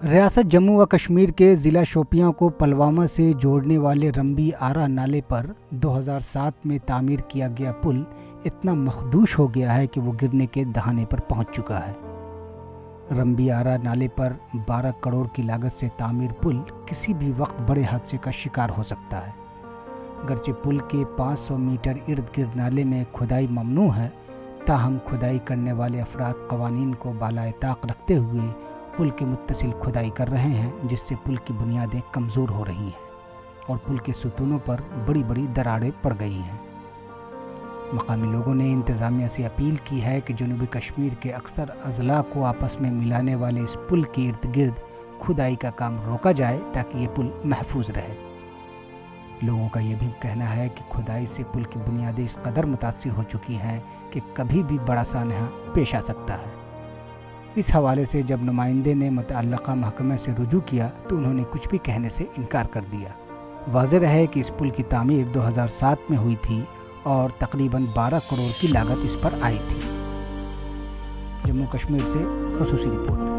ریاست جموں و کشمیر کے ضلع شوپیاں کو پلوامہ سے جوڑنے والے رمبی آرا نالے پر 2007 میں تعمیر کیا گیا پل اتنا مخدوش ہو گیا ہے کہ وہ گرنے کے دہانے پر پہنچ چکا ہے۔ رمبی آرا نالے پر 12 کروڑ کی لاگت سے تعمیر پل کسی بھی وقت بڑے حادثے کا شکار ہو سکتا ہے۔ گرچہ پل کے 500 میٹر ارد گرد نالے میں کھدائی ممنوع ہے، تاہم کھدائی کرنے والے افراد قوانین کو بالائے طاق رکھتے ہوئے پل کے متصل کھدائی کر رہے ہیں، جس سے پل کی بنیادیں کمزور ہو رہی ہیں اور پل کے ستونوں پر بڑی بڑی دراڑیں پڑ گئی ہیں۔ مقامی لوگوں نے انتظامیہ سے اپیل کی ہے کہ جنوبی کشمیر کے اکثر اضلاع کو آپس میں ملانے والے اس پل کے ارد گرد کھدائی کا کام روکا جائے تاکہ یہ پل محفوظ رہے۔ لوگوں کا یہ بھی کہنا ہے کہ کھدائی سے پل کی بنیادیں اس قدر متاثر ہو چکی ہیں کہ کبھی بھی بڑا سانحہ پیش آ سکتا ہے۔ اس حوالے سے جب نمائندے نے متعلقہ محکمہ سے رجوع کیا تو انہوں نے کچھ بھی کہنے سے انکار کر دیا۔ واضح رہے کہ اس پل کی تعمیر 2007 میں ہوئی تھی اور تقریباً 12 کروڑ کی لاگت اس پر آئی تھی۔ جموں کشمیر سے خصوصی رپورٹ۔